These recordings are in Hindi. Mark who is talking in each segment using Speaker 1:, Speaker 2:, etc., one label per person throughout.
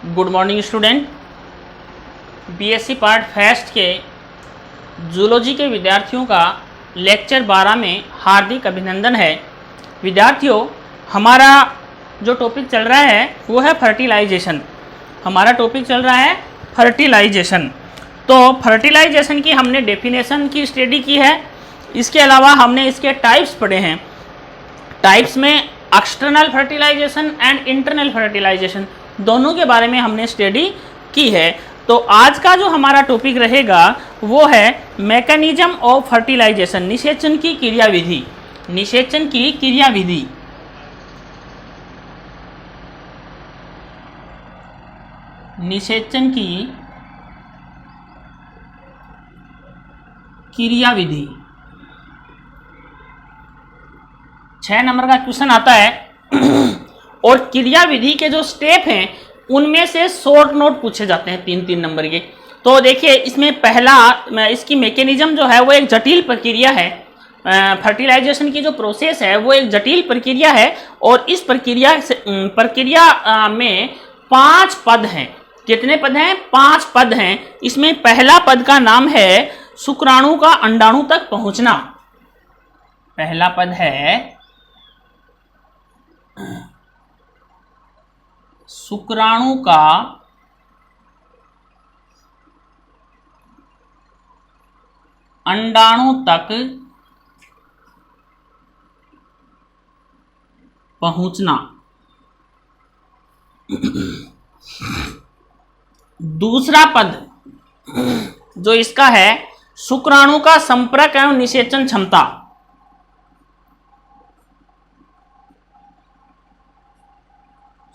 Speaker 1: Good morning student. BSc part first के जूलॉजी के विद्यार्थियों का लेक्चर 12 में हार्दिक अभिनंदन है। विद्यार्थियों, हमारा जो टॉपिक चल रहा है वो है फर्टिलाइजेशन। हमारा टॉपिक चल रहा है फर्टिलाइजेशन। तो फर्टिलाइजेशन की हमने डेफिनेशन की स्टडी की है। इसके अलावा हमने इसके टाइप्स पढ़े हैं। टाइप्स में external fertilisation and internal fertilisation दोनों के बारे में हमने स्टडी की है। तो आज का जो हमारा टॉपिक रहेगा वो है मैकेनिज्म ऑफ फर्टिलाइजेशन, निषेचन की क्रियाविधि। निषेचन की क्रियाविधि। निषेचन की क्रियाविधि 6 नंबर का क्वेश्चन आता है और क्रियाविधि के जो स्टेप हैं उनमें से शॉर्ट नोट पूछे जाते हैं 3-3 नंबर के। तो देखिए, इसमें पहला इसकी मैकेनिज्म जो है वो एक जटिल प्रक्रिया है। फर्टिलाइजेशन की जो प्रोसेस है वो एक जटिल प्रक्रिया है और इस प्रक्रिया में 5 पद हैं। कितने पद हैं? 5 पद हैं। इसमें पहला पद का नाम है शुक्राणु का अंडाणु तक पहुंचना। पहला पद है शुक्राणु का अंडाणु तक पहुंचना। दूसरा पद जो इसका है शुक्राणु का संपर्क एवं निषेचन क्षमता।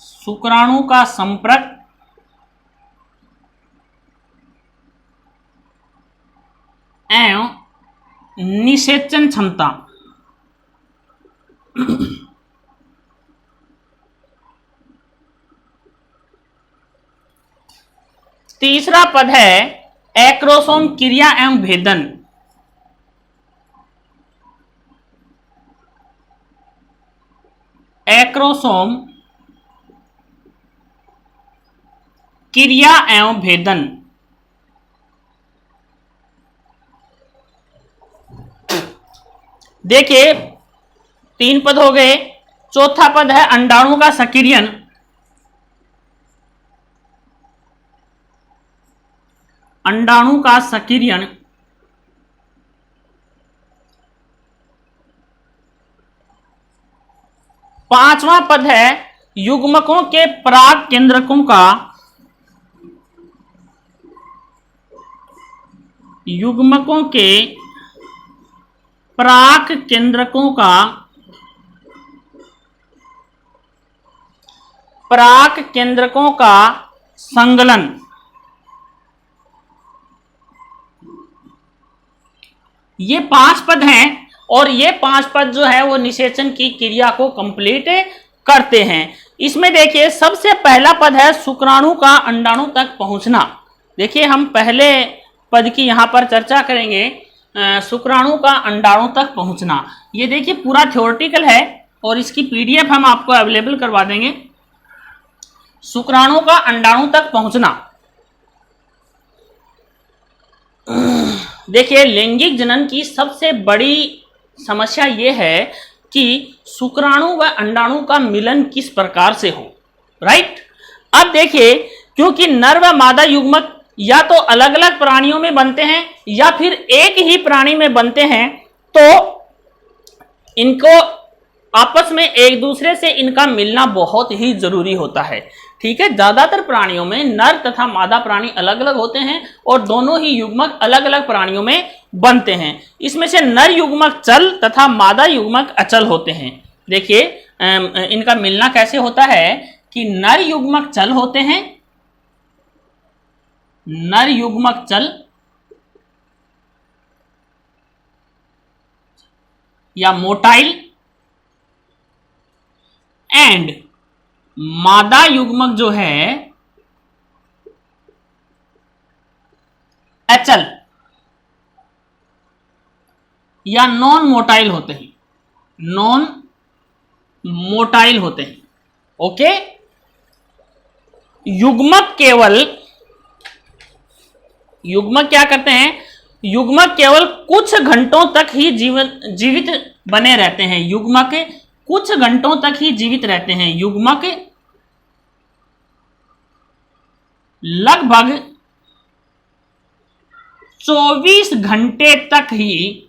Speaker 1: शुक्राणु का संपर्क एवं निषेचन क्षमता। तीसरा पद है एक्रोसोम क्रिया एवं भेदन। एक्रोसोम क्रिया एवं भेदन। देखिए, 3 पद हो गए। चौथा पद है अंडाणु का सक्रियण। अंडाणु का सक्रियण। पांचवा पद है युग्मकों के पराग केंद्रकों का युग्मकों के पराग केंद्रकों का पराग केंद्रकों का संगलन। ये 5 पद हैं और ये 5 पद जो है वो निषेचन की क्रिया को कंप्लीट करते हैं। इसमें देखिए, सबसे पहला पद है शुक्राणु का अंडाणु तक पहुंचना। देखिए, हम पहले पद की यहां पर चर्चा करेंगे, शुक्राणु का अंडाणु तक पहुंचना। ये देखिए पूरा थ्योरेटिकल है और इसकी पीडीएफ हम आपको अवेलेबल करवा देंगे। शुक्राणु का अंडाणु तक पहुंचना। देखिए, लैंगिक जनन की सबसे बड़ी समस्या यह है कि शुक्राणु व अंडाणु का मिलन किस प्रकार से हो। राइट। अब देखिए, क्योंकि नर व मादा युग्मक या तो अलग अलग प्राणियों में बनते हैं या फिर एक ही प्राणी में बनते हैं, तो इनको आपस में एक दूसरे से इनका मिलना बहुत ही जरूरी होता है। ठीक है। ज्यादातर प्राणियों में नर तथा मादा प्राणी अलग अलग होते हैं और दोनों ही युग्मक अलग अलग प्राणियों में बनते हैं। इसमें से नर युग्मक चल तथा मादा युग्मक अचल होते हैं। देखिए, इनका मिलना कैसे होता है कि नर युग्मक चल होते हैं, नर युग्मक चल या मोटाइल एंड मादा युग्मक जो है अचल या नॉन मोटाइल होते हैं। नॉन मोटाइल होते हैं। ओके, युग्मक क्या करते हैं, युग्मक केवल कुछ घंटों तक ही जीवित बने रहते हैं। युग्मक कुछ घंटों तक ही जीवित रहते हैं। युग्मक लगभग 24 घंटे तक ही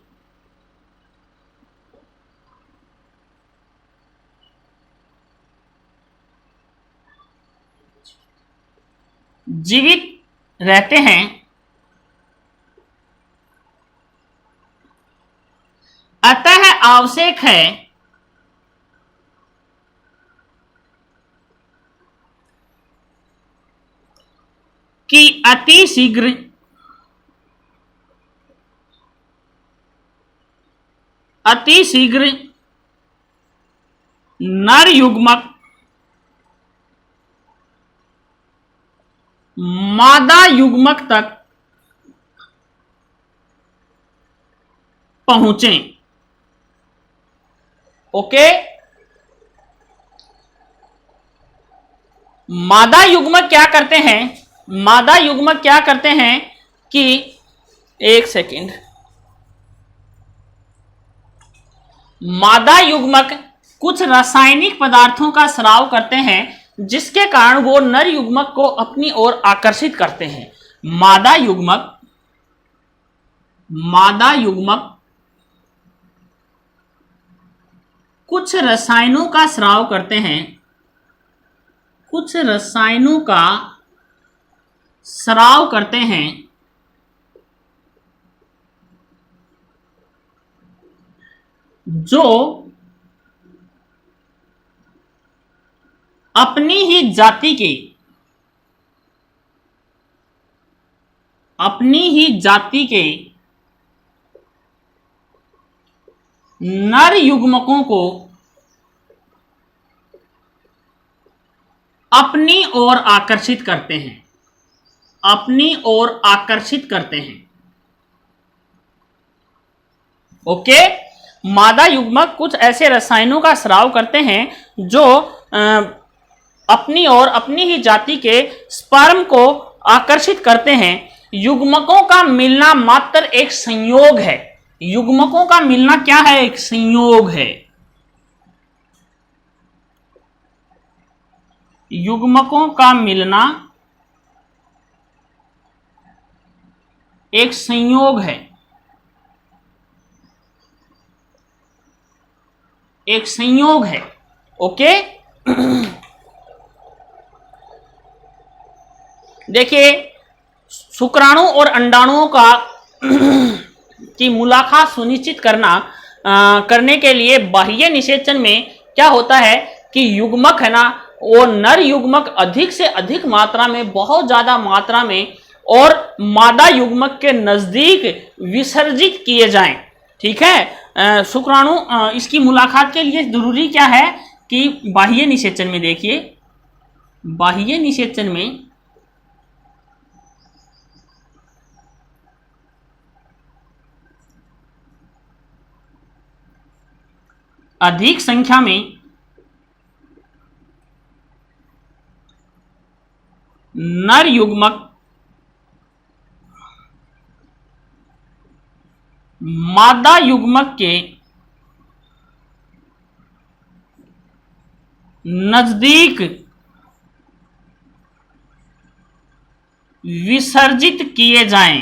Speaker 1: जीवित रहते हैं। अतः आवश्यक है कि अति शीघ्र नर युग्मक मादा युग्मक तक पहुंचे। ओके, मादा युग्मक क्या करते हैं, मादा युग्मक क्या करते हैं कि, एक सेकंड, मादा युग्मक कुछ रासायनिक पदार्थों का स्राव करते हैं जिसके कारण वो नर युग्मक को अपनी ओर आकर्षित करते हैं। मादा युग्मक कुछ रसायनों का स्राव करते हैं, कुछ रसायनों का स्राव करते हैं जो अपनी ही जाति के नर युग्मकों को अपनी ओर आकर्षित करते हैं, ओके। मादा युग्मक कुछ ऐसे रसायनों का स्राव करते हैं जो अपनी ओर अपनी ही जाति के स्पर्म को आकर्षित करते हैं। युग्मकों का मिलना मात्र एक संयोग है। युग्मकों का मिलना क्या है, एक संयोग है। युग्मकों का मिलना एक संयोग है, ओके। देखिए, शुक्राणु और अंडाणुओं का की मुलाकात सुनिश्चित करने के लिए बाह्य निषेचन में क्या होता है कि युग्मक है ना, वो नर युग्मक अधिक से अधिक मात्रा में, बहुत ज्यादा मात्रा में और मादा युग्मक के नजदीक विसर्जित किए जाएं। ठीक है, शुक्राणु इसकी मुलाकात के लिए जरूरी क्या है कि बाह्य निषेचन में, देखिए बाह्य निषेचन में अधिक संख्या में नर युग्मक मादा युग्मक के नजदीक विसर्जित किए जाएं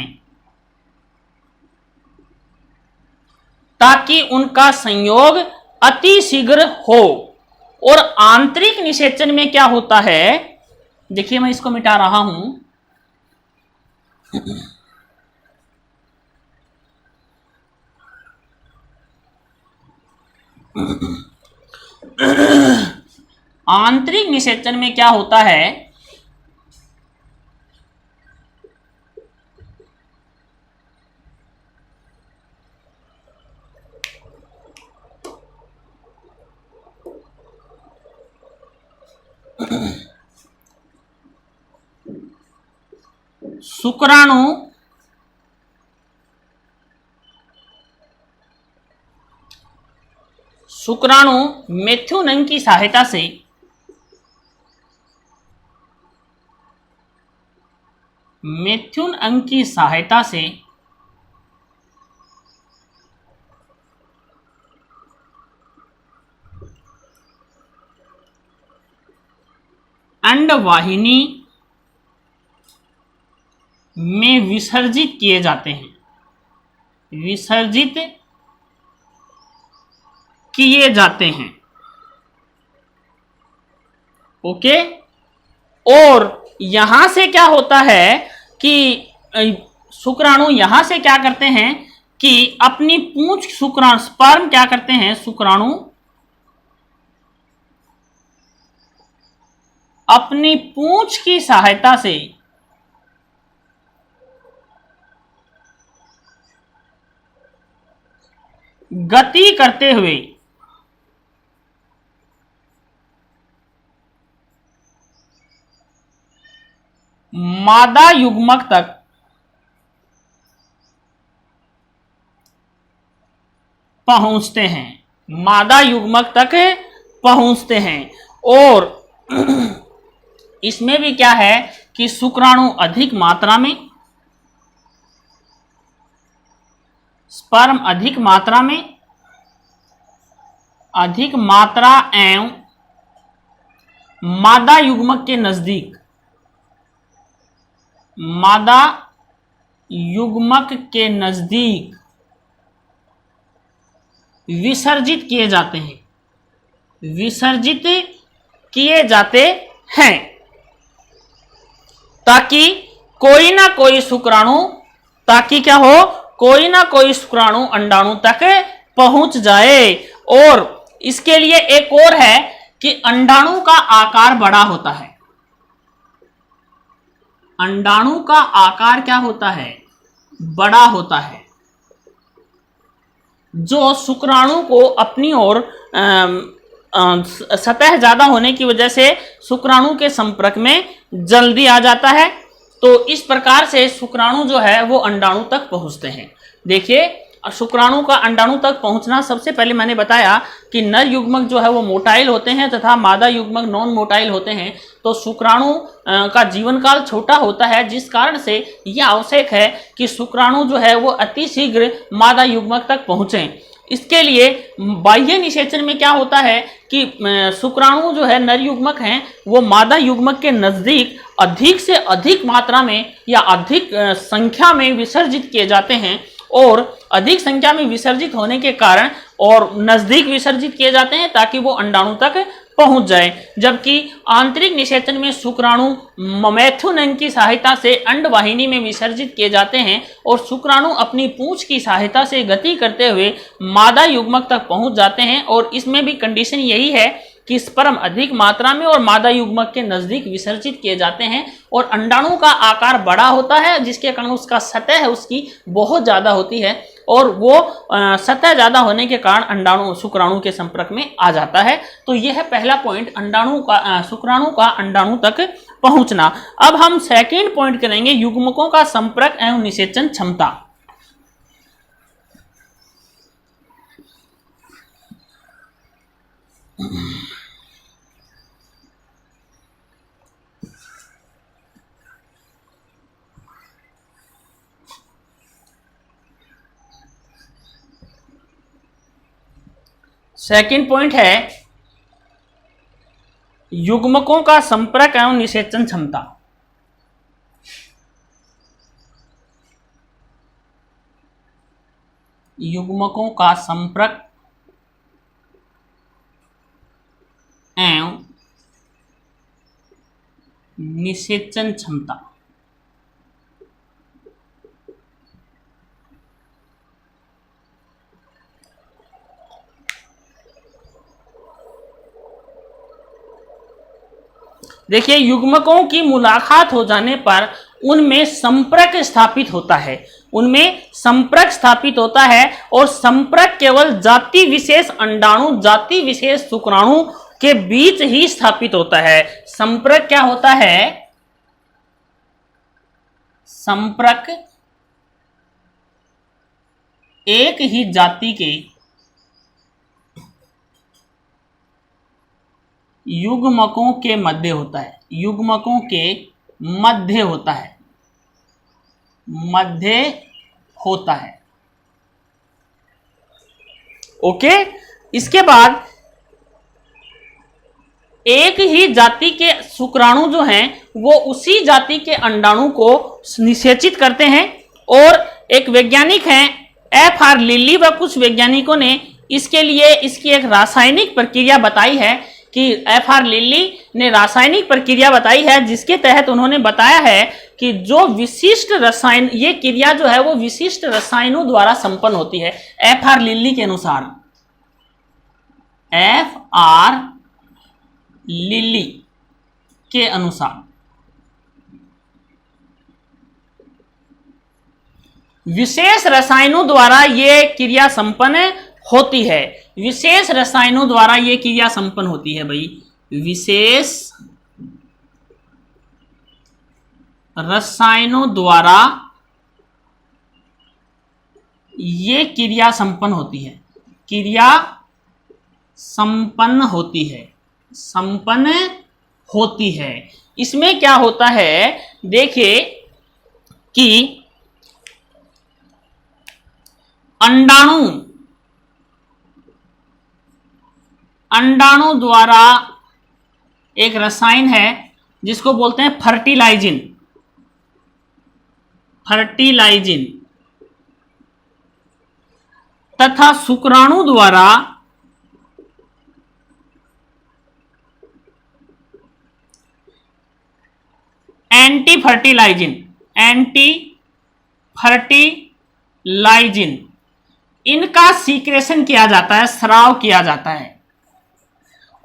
Speaker 1: ताकि उनका संयोग अति शीघ्र हो। और आंतरिक निषेचन में क्या होता है, देखिए मैं इसको मिटा रहा हूं। आंतरिक निषेचन में क्या होता है, शुक्राणु मेथ्यूनन की सहायता से मिथुन अंग की सहायता से अंडवाहिनी में विसर्जित किए जाते हैं, विसर्जित किए जाते हैं। ओके। और यहां से क्या होता है कि शुक्राणु यहां से क्या करते हैं कि अपनी पूंछ, शुक्राणु स्पर्म क्या करते हैं, शुक्राणु अपनी पूंछ की सहायता से गति करते हुए मादा युग्मक तक पहुंचते हैं, मादा युग्मक तक पहुंचते हैं। और इसमें भी क्या है कि शुक्राणु अधिक मात्रा में, स्पर्म अधिक मात्रा एवं मादा युग्मक के नजदीक, मादा युग्मक के नजदीक विसर्जित किए जाते हैं, विसर्जित किए जाते हैं, ताकि कोई ना कोई शुक्राणु, ताकि क्या हो, कोई ना कोई शुक्राणु अंडाणु तक पहुंच जाए। और इसके लिए एक और है कि अंडाणु का आकार बड़ा होता है, अंडाणु का आकार क्या होता है, बड़ा होता है, जो शुक्राणु को अपनी ओर सतह ज्यादा होने की वजह से शुक्राणु के संपर्क में जल्दी आ जाता है। तो इस प्रकार से शुक्राणु जो है वो अंडाणु तक पहुंचते हैं। देखिए, शुक्राणु का अंडाणु तक पहुंचना, सबसे पहले मैंने बताया कि नर युग्मक जो है वो मोटाइल होते हैं तथा मादा युग्मक नॉन मोटाइल होते हैं। तो शुक्राणु का जीवन काल छोटा होता है, जिस कारण से यह आवश्यक है कि शुक्राणु जो है वो अति शीघ्र मादा युग्मक तक पहुंचे। इसके लिए बाह्य निषेचन में क्या होता है कि शुक्राणु जो है नर युग्मक हैं वो मादा युग्मक के नजदीक अधिक से अधिक मात्रा में या अधिक संख्या में विसर्जित किए जाते हैं। और अधिक संख्या में विसर्जित होने के कारण और नजदीक विसर्जित किए जाते हैं ताकि वो अंडाणु तक पहुंच जाए। जबकि आंतरिक निषेचन में शुक्राणु मैथुन अंग की सहायता से अंडवाहिनी में विसर्जित किए जाते हैं और शुक्राणु अपनी पूंछ की सहायता से गति करते हुए मादा युग्मक तक पहुंच जाते हैं। और इसमें भी कंडीशन यही है कि स्पर्म अधिक मात्रा में और मादा युग्मक के नजदीक विसर्जित किए जाते हैं और अंडाणु का आकार बड़ा होता है, जिसके कारण उसका सतह है उसकी बहुत ज्यादा होती है और वो सतह ज्यादा होने के कारण अंडाणु शुक्राणु के संपर्क में आ जाता है। तो यह है पहला पॉइंट, अंडाणु का शुक्राणु का अंडाणु तक पहुंचना। अब हम सेकंड पॉइंट करेंगे, युग्मकों का संपर्क एवं निषेचन क्षमता। सेकंड पॉइंट है युग्मकों का संपर्क एवं निषेचन क्षमता। युग्मकों का संपर्क एवं निषेचन क्षमता। देखिए, युग्मकों की मुलाकात हो जाने पर उनमें संपर्क स्थापित होता है, उनमें संपर्क स्थापित होता है और संपर्क केवल जाति विशेष अंडाणु, जाति विशेष शुक्राणु के बीच ही स्थापित होता है। संपर्क क्या होता है? संपर्क एक ही जाति के युग्मकों के मध्य होता है, युग्मकों के मध्य होता है। मध्य होता है। ओके, इसके बाद एक ही जाति के शुक्राणु जो हैं वो उसी जाति के अंडाणु को निषेचित करते हैं। और एक वैज्ञानिक हैं F.R. लिली व कुछ वैज्ञानिकों ने इसके लिए इसकी एक रासायनिक प्रक्रिया बताई है कि F.R. लिली ने रासायनिक प्रक्रिया बताई है जिसके तहत उन्होंने बताया है कि जो विशिष्ट रसायन, ये क्रिया जो है वो विशिष्ट रसायनों द्वारा संपन्न होती है। F.R. लिली के अनुसार, F.R. लिली के अनुसार विशेष रसायनों द्वारा ये क्रिया संपन्न होती है। विशेष रसायनों द्वारा ये क्रिया संपन्न होती है भाई, विशेष रसायनों द्वारा ये क्रिया संपन्न होती है, क्रिया संपन्न होती है, संपन्न होती है। इसमें क्या होता है, देखिए कि अंडाणु द्वारा एक रसायन है जिसको बोलते हैं फर्टिलाइजिन, फर्टिलाइजिन, तथा शुक्राणु द्वारा एंटी फर्टिलाइजिन, एंटी फर्टिलाइजिन, इनका सीक्रेशन किया जाता है, स्राव किया जाता है।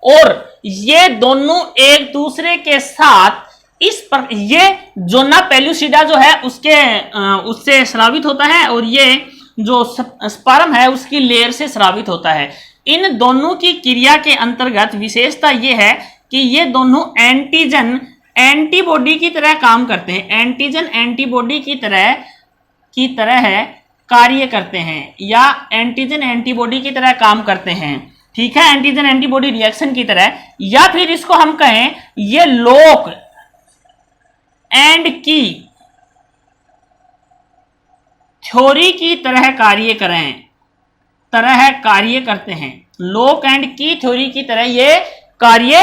Speaker 1: और ये दोनों एक दूसरे के साथ इस पर, ये जोना पेल्यूसिडा जो है उससे स्रावित होता है और ये जो स्पर्म है उसकी लेयर से स्रावित होता है। इन दोनों की क्रिया के अंतर्गत विशेषता ये है कि ये दोनों एंटीजन एंटीबॉडी की तरह काम करते हैं, एंटीजन एंटीबॉडी की तरह कार्य करते हैं, या एंटीजन एंटीबॉडी की तरह काम करते हैं, ठीक है, एंटीजन एंटीबॉडी रिएक्शन की तरह। या फिर इसको हम कहें ये लॉक एंड की थ्योरी की तरह कार्य करते हैं, लॉक एंड की थ्योरी की तरह ये कार्य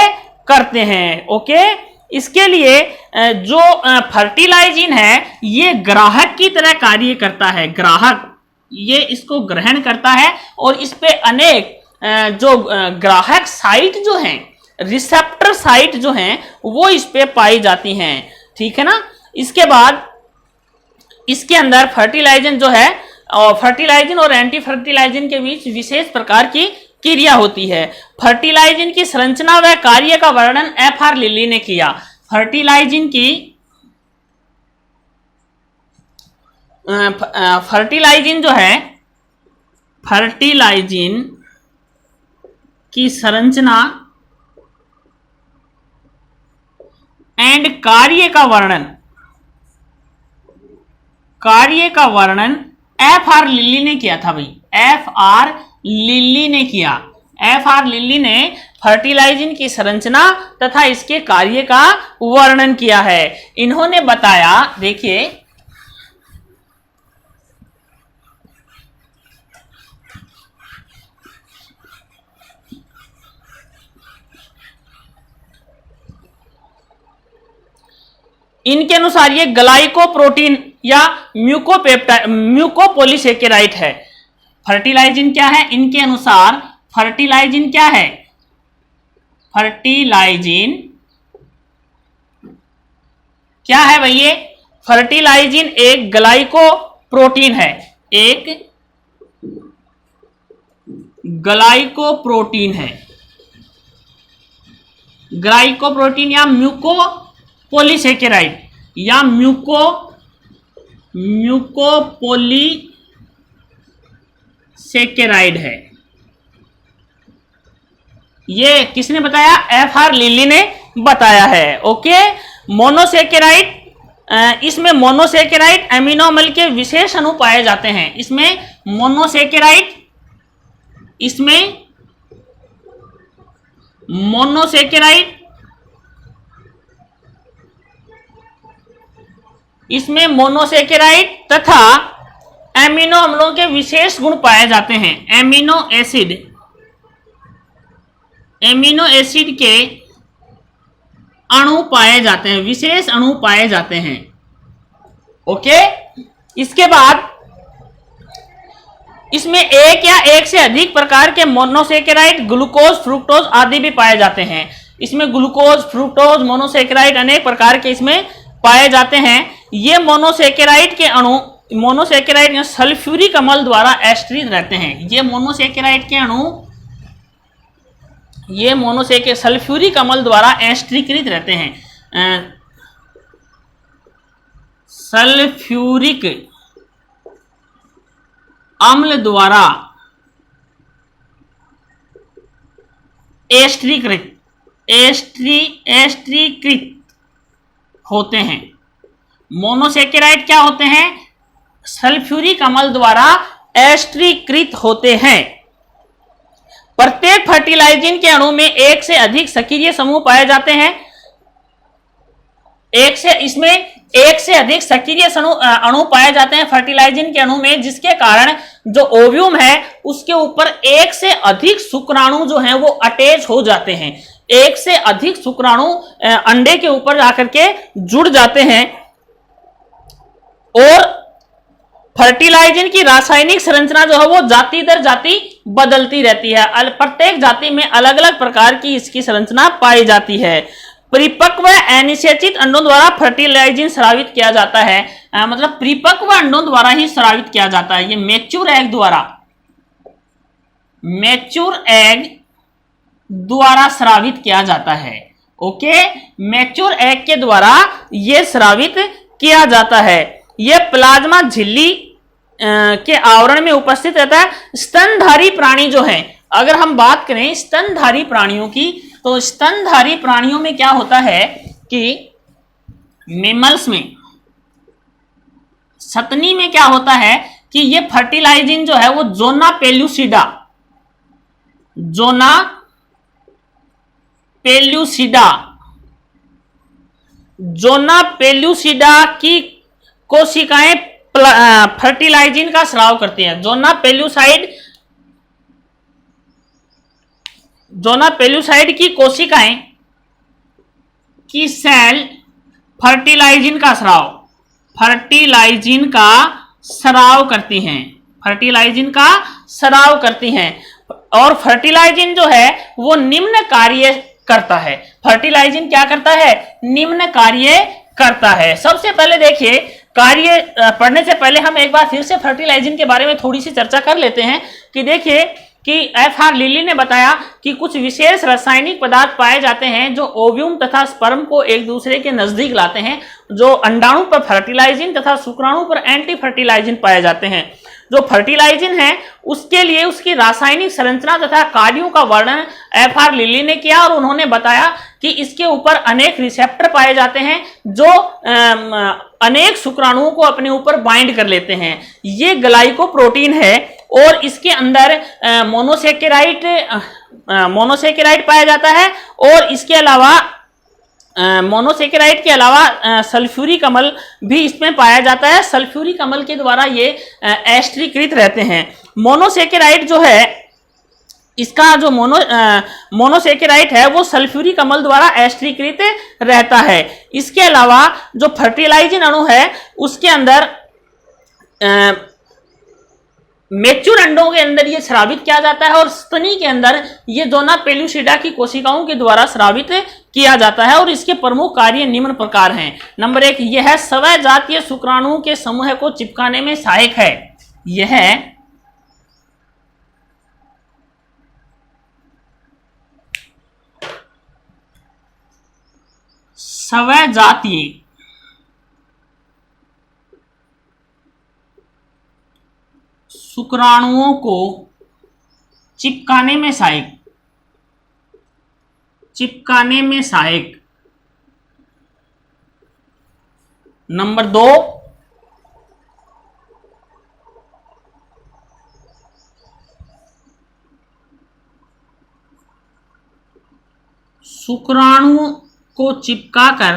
Speaker 1: करते हैं। ओके, इसके लिए जो फर्टिलाइजिन है ये ग्राहक की तरह कार्य करता है, ग्राहक ये इसको ग्रहण करता है और इस पे अनेक जो ग्राहक साइट जो हैं, रिसेप्टर साइट जो हैं वो इस पे पाई जाती हैं, ठीक है ना। इसके बाद इसके अंदर फर्टिलाइजिन जो है, और फर्टिलाइजिन और एंटी फर्टिलाइजिन के बीच विशेष प्रकार की क्रिया होती है। फर्टिलाइजिन की संरचना व कार्य का वर्णन F.R. लिली ने किया। फर्टिलाइजिन जो है, फर्टिलाइजिन की संरचना एंड कार्य का वर्णन F.R. लिली ने किया था भाई, F.R. लिली ने किया। F.R. लिली ने फर्टिलाइजिन की संरचना तथा इसके कार्य का वर्णन किया है। इन्होंने बताया, देखिए इनके अनुसार ये ग्लाइकोप्रोटीन या म्यूकोपॉलीसेकेराइड है। फर्टिलाइजिन क्या है इनके अनुसार, फर्टिलाइजिन क्या है, फर्टिलाइजिन क्या है भैया, फर्टिलाइजिन एक ग्लाइकोप्रोटीन है, एक ग्लाइकोप्रोटीन है, ग्लाइकोप्रोटीन या म्यूकोपॉलीसेकेराइड या म्यूकोपॉलीसेकेराइड है। ये किसने बताया, F.R. लिली ने बताया है। ओके, मोनोसेकेराइड, इसमें मोनोसेकेराइड एमिनो अम्ल के विशेष अणु पाए जाते हैं। इसमें मोनोसेकेराइड इसमें मोनोसेकेराइड तथा एमिनो अम्लों के विशेष गुण पाए जाते हैं। एमिनो एसिड के अणु पाए जाते हैं, विशेष अणु पाए जाते हैं। ओके, इसके बाद इसमें एक या एक से अधिक प्रकार के मोनोसेकेराइड, ग्लूकोज, फ्रुक्टोज आदि भी पाए जाते हैं। इसमें ग्लूकोज, फ्रुक्टोज, मोनोसेकेराइड अनेक प्रकार के इसमें पाए जाते हैं। ये मोनोसेकेराइड के अणु, मोनोसेकेराइड सल्फ्यूरिक अम्ल द्वारा एस्टरीत रहते हैं। ये मोनोसेकेराइड के अणु सल्फ्यूरिक अम्ल द्वारा एस्टरीकृत रहते हैं। सल्फ्यूरिक अम्ल द्वारा एस्टरीकृत होते हैं। मोनोसेकेराइड क्या होते हैं? सल्फ्यूरिक अम्ल द्वारा एस्टरीकृत होते हैं। प्रत्येक फर्टिलाइजिन के अणु में एक से अधिक सक्रिय समूह पाए जाते हैं। इसमें एक से अधिक सक्रिय अणु पाए जाते हैं फर्टिलाइजिन के अणु में, जिसके कारण जो ओव्यूम है उसके ऊपर एक से अधिक शुक्राणु जो हैं वो अटैच हो जाते हैं। एक से अधिक शुक्राणु अंडे के ऊपर जाकर के जुड़ जाते हैं और फर्टिलाइजिन की रासायनिक संरचना जो है वो जाति दर जाति बदलती रहती है। प्रत्येक जाति में अलग अलग प्रकार की इसकी संरचना पाई जाती है। परिपक्व अनिषेचित अंडों द्वारा फर्टिलाइजिन स्रावित किया जाता है। मतलब परिपक्व अंडों द्वारा ही स्रावित किया जाता है। ये मैच्योर एग द्वारा स्रावित किया जाता है। ओके, मैच्योर एग के द्वारा ये स्रावित किया जाता है। ये प्लाज्मा झिल्ली के आवरण में उपस्थित रहता है। स्तनधारी प्राणी जो है, अगर हम बात करें स्तनधारी प्राणियों की, तो स्तनधारी प्राणियों में क्या होता है कि मेमल्स में, सतनी में क्या होता है कि ये फर्टिलाइजिन जो है वो जोना पेल्यूसिडा की कोशिकाएं फर्टिलाइजिन का स्राव करती हैं। जोना पेल्यूसाइड की कोशिकाएं की सेल फर्टिलाइजिन का स्राव करती हैं। और फर्टिलाइजिन जो है वो निम्न कार्य करता है। फर्टिलाइजिन क्या करता है? निम्न कार्य करता है। सबसे पहले देखिए, कार्य पढ़ने से पहले हम एक बार फिर से फर्टिलाइजिन के बारे में थोड़ी सी चर्चा कर लेते हैं कि देखिए कि F.R. लिली ने बताया कि कुछ विशेष रासायनिक पदार्थ पाए जाते हैं जो ओव्यूम तथा स्पर्म को एक दूसरे के नजदीक लाते हैं। जो अंडाणु पर फर्टिलाइजिन तथा शुक्राणु पर एंटी फर्टिलाइजिन पाए जाते हैं। जो फर्टिलाइजिन है उसके लिए उसकी रासायनिक संरचना तथा कार्यों का वर्णन F.R. लिली ने किया और उन्होंने बताया कि इसके ऊपर अनेक रिसेप्टर पाए जाते हैं जो अनेक शुक्राणुओं को अपने ऊपर बाइंड कर लेते हैं। ये ग्लाइकोप्रोटीन है और इसके अंदर मोनोसेकेराइड पाया जाता है और इसके अलावा मोनोसेकेराइड के अलावा सल्फ्यूरिक अम्ल भी इसमें पाया जाता है। सल्फ्यूरिक अम्ल के द्वारा ये एस्टरीकृत रहते हैं। मोनोसेकेराइड जो है, इसका जो मोनोसेकेराइड है वो सल्फ्यूरिक अम्ल द्वारा एस्टरीकृत रहता है। इसके अलावा जो फर्टिलाइजिन अणु है उसके अंदर मैच्योर अंडों के अंदर ये स्रावित किया जाता है और स्तनी के अंदर ये जोना पेल्यूसिडा की कोशिकाओं के द्वारा स्रावित किया जाता है। और इसके प्रमुख कार्य निम्न प्रकार हैं। नंबर 1, यह स्वजातीय शुक्राणुओं के समूह को चिपकाने में सहायक है। यह स्वजातीय शुक्राणुओं को चिपकाने में सहायक। नंबर 2, शुक्राणु को चिपकाकर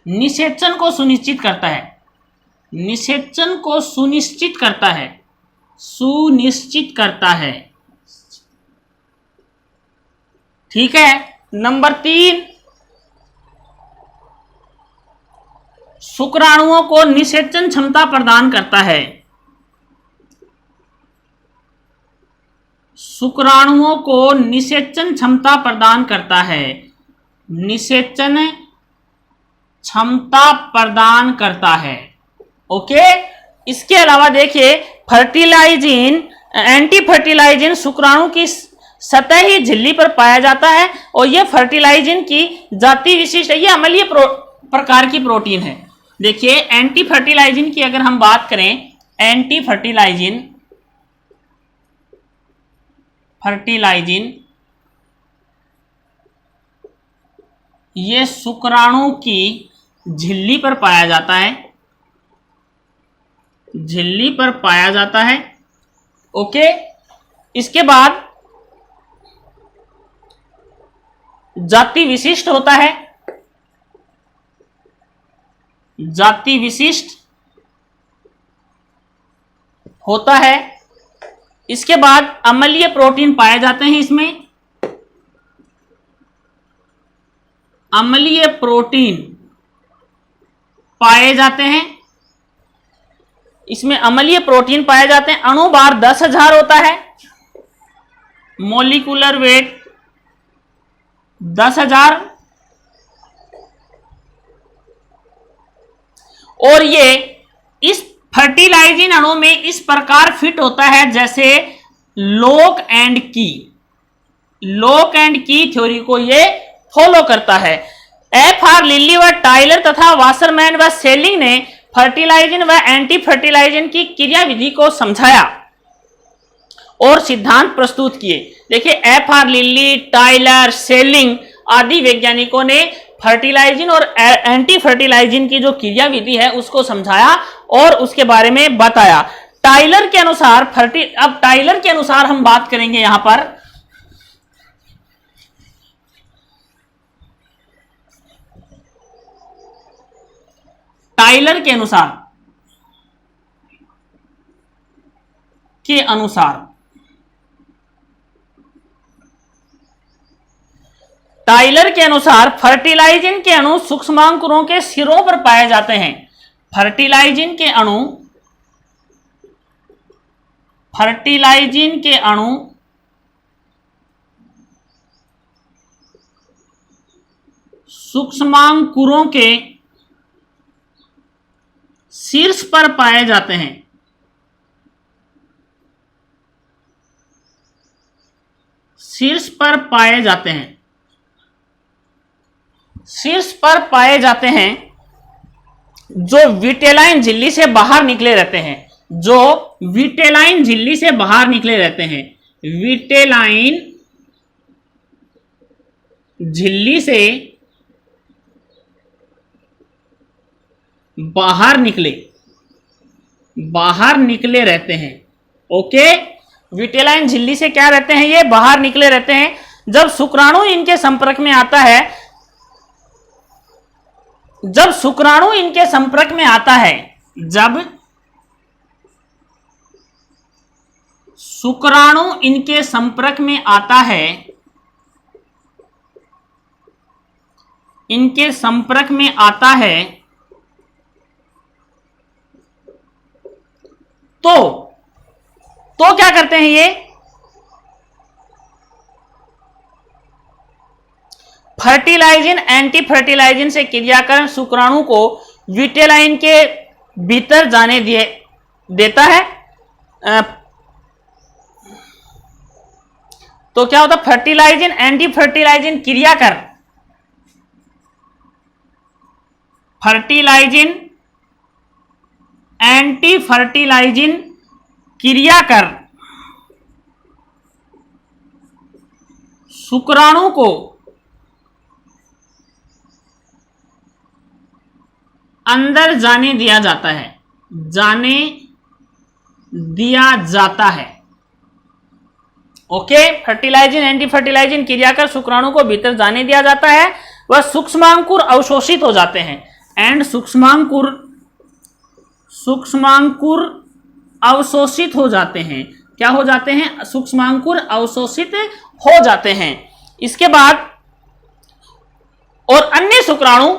Speaker 1: निषेचन को सुनिश्चित करता है, निषेचन को सुनिश्चित करता है, सुनिश्चित करता है। ठीक है। नंबर 3, शुक्राणुओं को निषेचन क्षमता प्रदान करता है, शुक्राणुओं को निषेचन क्षमता प्रदान करता है, निषेचन क्षमता प्रदान करता है। ओके। इसके अलावा देखिए फर्टिलाइजिन, एंटी फर्टिलाइजिन शुक्राणु की सतही झिल्ली पर पाया जाता है और यह फर्टिलाइजिन की जाति विशिष्ट, यह अम्लीय प्रकार की प्रोटीन है। देखिए एंटी फर्टिलाइजिन की अगर हम बात करें, एंटी फर्टिलाइजिन, फर्टिलाइजिन ये शुक्राणु की झिल्ली पर पाया जाता है, झिल्ली पर पाया जाता है। ओके। इसके बाद जाति विशिष्ट होता है, जाति विशिष्ट होता है। इसके बाद अम्लीय प्रोटीन पाए जाते हैं इसमें, अम्लीय प्रोटीन पाए जाते हैं इसमें, अम्लीय प्रोटीन पाए जाते हैं। अणु भार 10,000 होता है, मोलिकुलर वेट 10,000, और ये इस फर्टिलाइजिंग अणु में इस प्रकार फिट होता है जैसे लॉक एंड की, लॉक एंड की थ्योरी को ये फॉलो करता है। F.R. लिल्ली व टाइलर तथा वासरमैन व सेलिंग ने फर्टिलाइजिन व एंटी फर्टिलाइजिन की क्रिया विधि को समझाया और सिद्धांत प्रस्तुत किए। देखिए F.R. लिल्ली, टाइलर, सेलिंग आदि वैज्ञानिकों ने फर्टिलाइजिन और एंटी फर्टिलाइजिन की जो क्रिया विधि है उसको समझाया और उसके बारे में बताया। टाइलर के अनुसार अब टाइलर के अनुसार हम बात करेंगे यहां पर। टाइलर के अनुसार टाइलर के अनुसार फर्टिलाइजिन के अणु सूक्ष्मांकुरों के सिरों पर पाए जाते हैं। फर्टिलाइजिन के अणु सूक्ष्मांकुरों के शीर्ष पर पाए जाते हैं। शीर्ष पर पाए जाते हैं, शीर्ष पर पाए जाते हैं जो विटेलाइन झिल्ली से बाहर निकले रहते हैं, जो विटेलाइन झिल्ली से बाहर निकले रहते हैं। विटेलाइन झिल्ली से बाहर निकले रहते हैं। ओके। विटेलाइन झिल्ली से क्या रहते हैं, ये बाहर निकले रहते हैं। जब शुक्राणु इनके संपर्क में आता है, जब शुक्राणु इनके संपर्क में आता है, जब शुक्राणु इनके संपर्क में आता है, इनके संपर्क में आता है तो क्या करते हैं ये फर्टिलाइजिन एंटी फर्टिलाइजिन से क्रिया कर शुक्राणु को विटेलाइन के भीतर जाने देता है। तो क्या होता है, फर्टिलाइजिन एंटी फर्टिलाइजिन क्रिया कर, फर्टिलाइजिन एंटी फर्टिलाइजिन क्रिया कर शुक्राणु को अंदर जाने दिया जाता है, जाने दिया जाता है। ओके। फर्टिलाइजिन एंटी फर्टिलाइजिन क्रिया कर शुक्राणु को भीतर जाने दिया जाता है, वह सूक्ष्मांकुर अवशोषित हो जाते हैं। एंड सूक्ष्मांकुर अवशोषित हो जाते हैं। क्या हो जाते हैं? सूक्ष्मांकुर अवशोषित हो जाते हैं। इसके बाद और अन्य शुक्राणु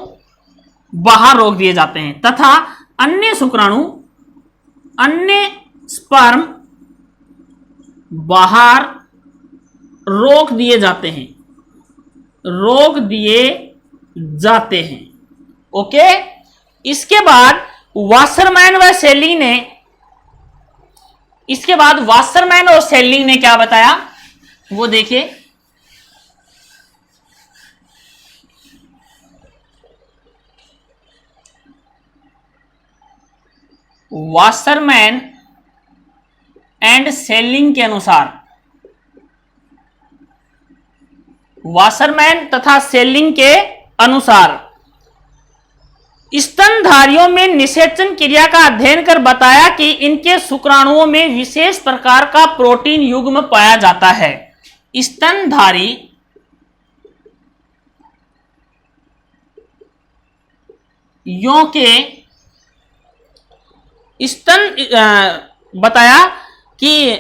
Speaker 1: बाहर रोक दिए जाते हैं तथा अन्य शुक्राणु, अन्य स्पर्म बाहर रोक दिए जाते हैं, रोक दिए जाते हैं। ओके। इसके बाद वासरमैन व सेलिंग ने, इसके बाद वासरमैन और सेलिंग ने क्या बताया वो देखिए। वासरमैन एंड सेलिंग के अनुसार, वासरमैन तथा सेलिंग के अनुसार स्तनधारियों में निषेचन क्रिया का अध्ययन कर बताया कि इनके शुक्राणुओं में विशेष प्रकार का प्रोटीन युग्म पाया जाता है। स्तनधारी यों के बताया कि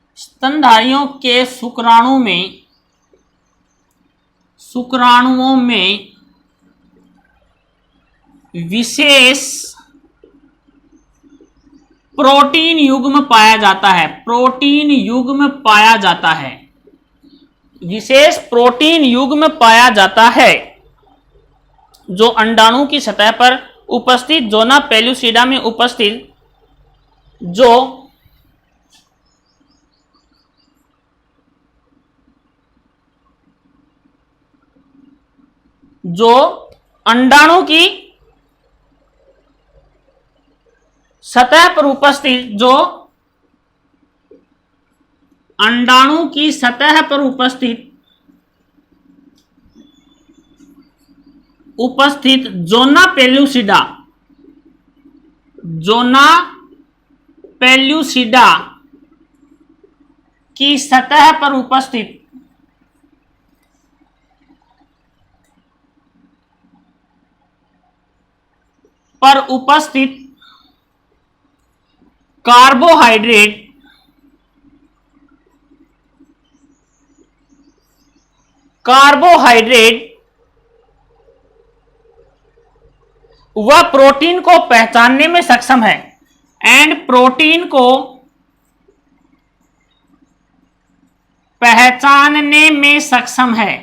Speaker 1: स्तनधारियों के शुक्राणुओं में विशेष प्रोटीन युग्म पाया जाता है। प्रोटीन युग्म पाया जाता है, विशेष प्रोटीन युग्म पाया जाता है जो अंडाणु की सतह पर उपस्थित जोना पेलुसिडा में उपस्थित जो अंडाणु की सतह पर उपस्थित, जो अंडाणु की सतह पर उपस्थित जोना पेल्यूसिडा की सतह पर उपस्थित कार्बोहाइड्रेट वह प्रोटीन को पहचानने में सक्षम है एंड प्रोटीन को पहचानने में सक्षम है,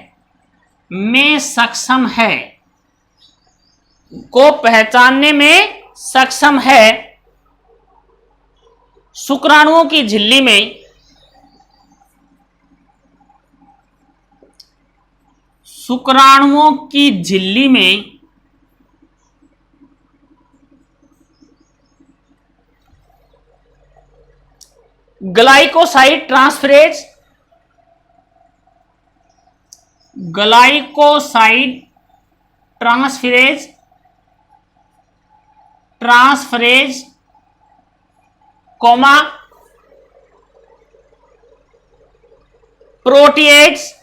Speaker 1: को पहचानने में सक्षम है शुक्राणुओं की झिल्ली में ग्लाइकोसाइड ट्रांसफरेज कोमा प्रोटीएज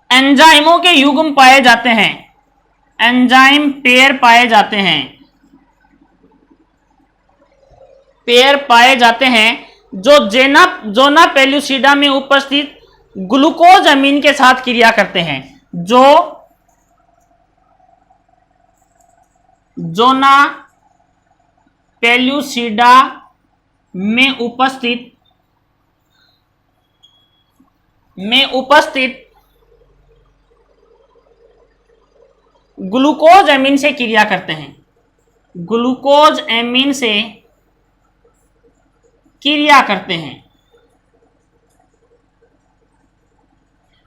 Speaker 1: एंजाइमों के युग्म पाए जाते हैं, एंजाइम पेयर पाए जाते हैं जो जोना पेल्यूसिडा में उपस्थित ग्लूकोज अमीन के साथ क्रिया करते हैं, जो जोना पेल्यूसिडा में उपस्थित ग्लूकोज एमीन से क्रिया करते हैं, ग्लूकोज एमीन से क्रिया करते हैं।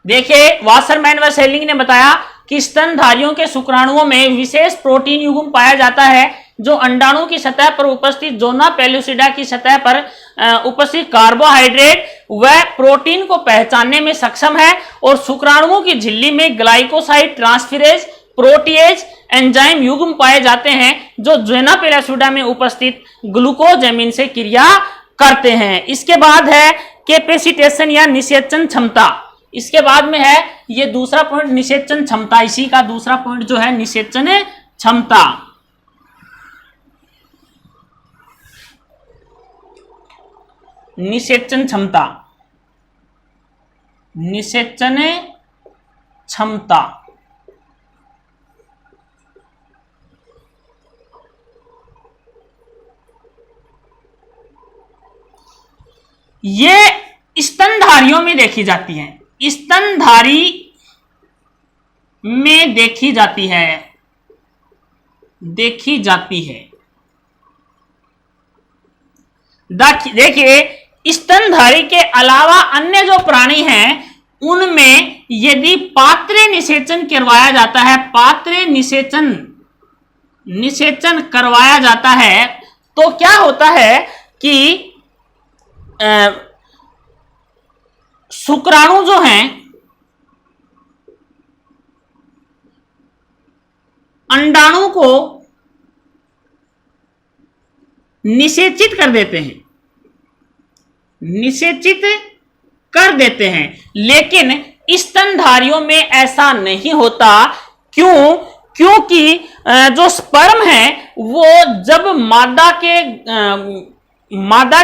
Speaker 1: देखिए वासरमैन व सेलिंग ने बताया कि स्तनधारियों के शुक्राणुओं में विशेष प्रोटीन युग्म पाया जाता है जो अंडाणु की सतह पर उपस्थित जोना पेल्यूसिडा की सतह पर उपस्थित कार्बोहाइड्रेट व प्रोटीन को पहचानने में सक्षम है और शुक्राणुओं की झिल्ली में ग्लाइकोसाइड ट्रांसफरेज प्रोटीएज एंजाइम युग्म पाए जाते हैं जो जोना पेल्यूसिडा में उपस्थित ग्लूकोज एमीन से क्रिया करते हैं। इसके बाद है कैपेसिटेशन या निषेचन क्षमता। इसके बाद में है ये दूसरा पॉइंट निषेचन क्षमता, इसी का दूसरा पॉइंट जो है निषेचन क्षमता। निषेचन क्षमता, निषेचन क्षमता। ये स्तनधारियों में देखी जाती है, स्तनधारी में देखी जाती है, देखी जाती है। देखिए स्तनधारी के अलावा अन्य जो प्राणी हैं उनमें यदि पात्र निषेचन करवाया जाता है, पात्र निषेचन करवाया जाता है तो क्या होता है कि शुक्राणु जो हैं अंडाणु को निषेचित कर देते हैं, निषेचित कर देते हैं। लेकिन स्तनधारियों में ऐसा नहीं होता। क्यों? क्योंकि जो स्पर्म है वो जब मादा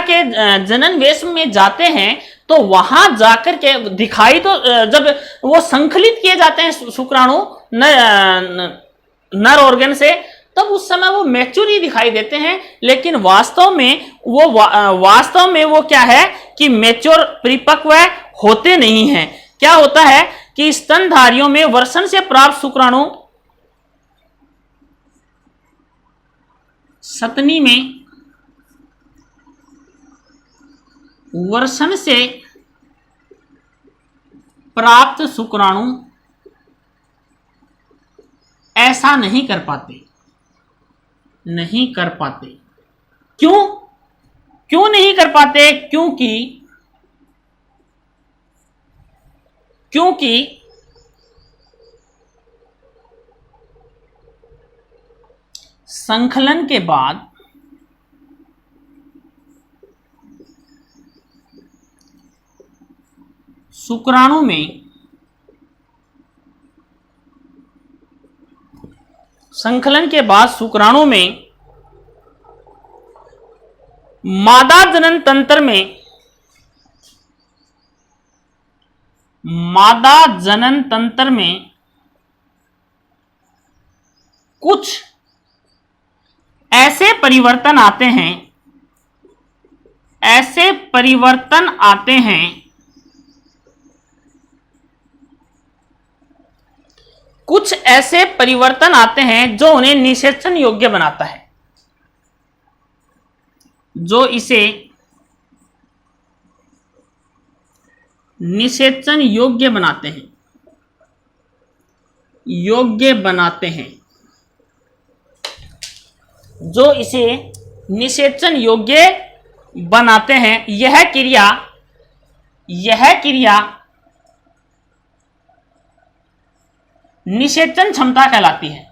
Speaker 1: के जनन वेश में जाते हैं तो वहां जाकर के दिखाई तो जब वो संकलित किए जाते हैं शुक्राणु नर ऑर्गन से, तब उस समय वो मैच्योर ही दिखाई देते हैं। लेकिन वास्तव में वो क्या है कि मैच्योर परिपक्व होते नहीं हैं। क्या होता है कि स्तनधारियों में वर्षण से प्राप्त शुक्राणु सतनी में वर्षण से प्राप्त शुक्राणु ऐसा नहीं कर पाते, नहीं कर पाते। क्यों? क्यों नहीं कर पाते? क्योंकि संकलन के बाद शुक्राणु में मादा जनन तंत्र में कुछ ऐसे परिवर्तन आते हैं, कुछ ऐसे परिवर्तन आते हैं जो उन्हें निषेचन योग्य बनाता है, जो इसे निषेचन योग्य बनाते हैं, जो इसे निषेचन योग्य बनाते हैं। यह क्रिया निषेचन क्षमता कहलाती है,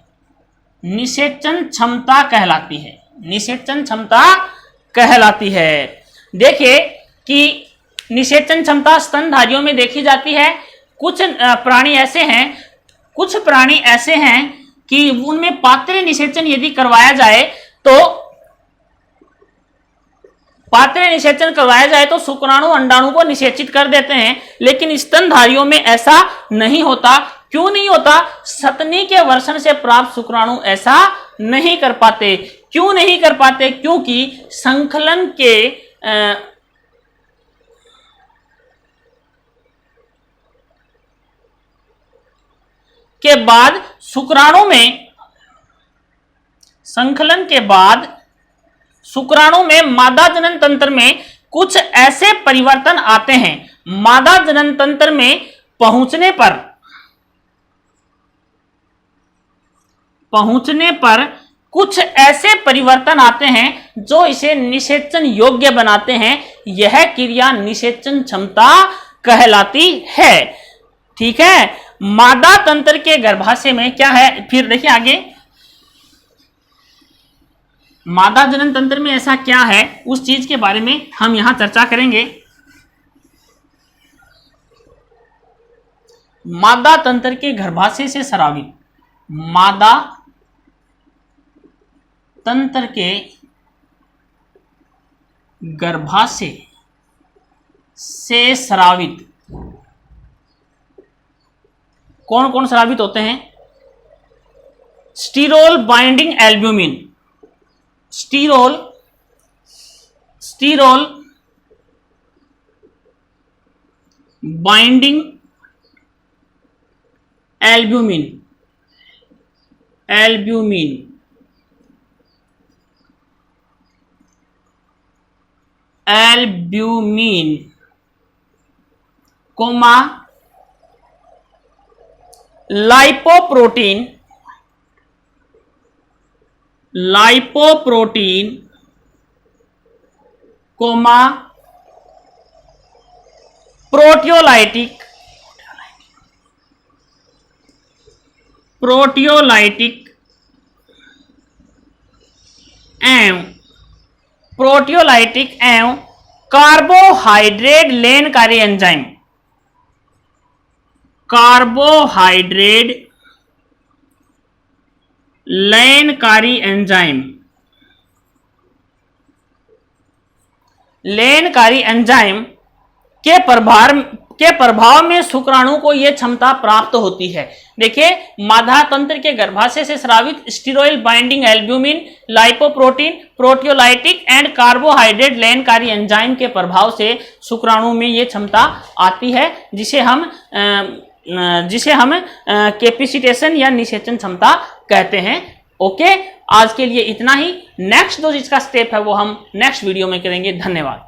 Speaker 1: निषेचन क्षमता कहलाती है। देखिए कि निषेचन क्षमता स्तनधारियों में देखी जाती है। कुछ प्राणी ऐसे हैं कि उनमें पात्र निषेचन यदि करवाया जाए तो शुक्राणु अंडाणु को निषेचित कर देते हैं। लेकिन स्तनधारियों में ऐसा नहीं होता। क्यों नहीं होता? सतनी के वर्षण से प्राप्त शुक्राणु ऐसा नहीं कर पाते। क्यों नहीं कर पाते? क्योंकि संकलन के बाद शुक्राणु में मादा जनन तंत्र में कुछ ऐसे परिवर्तन आते हैं। मादा जनन तंत्र में पहुंचने पर कुछ ऐसे परिवर्तन आते हैं जो इसे निषेचन योग्य बनाते हैं। यह क्रिया निषेचन क्षमता कहलाती है। ठीक है। मादा तंत्र के गर्भाशय में क्या है? फिर देखिए आगे, मादा जनन तंत्र में ऐसा क्या है उस चीज के बारे में हम यहां चर्चा करेंगे। मादा तंत्र के गर्भाशय से स्रावित, मादा तंत्र के गर्भाशय से स्रावित कौन कौन स्रावित होते हैं? Sterol binding albumin, sterol binding albumin, comma lipoprotein comma proteolytic एवं कार्बोहाइड्रेट लेनकारी एंजाइम, लेनकारी एंजाइम के प्रभाव में शुक्राणु को यह क्षमता प्राप्त होती है। देखिए, मादा तंत्र के गर्भाशय से स्रावित sterol binding albumin, lipoprotein, proteolytic and carbohydrate लेनकारी एंजाइम के प्रभाव से शुक्राणु में यह क्षमता आती है, जिसे हम कैपेसिटेशन या निषेचन क्षमता कहते हैं। ओके, आज के लिए इतना ही। नेक्स्ट जो इसका स्टेप है वो हम नेक्स्ट वीडियो में करेंगे। धन्यवाद।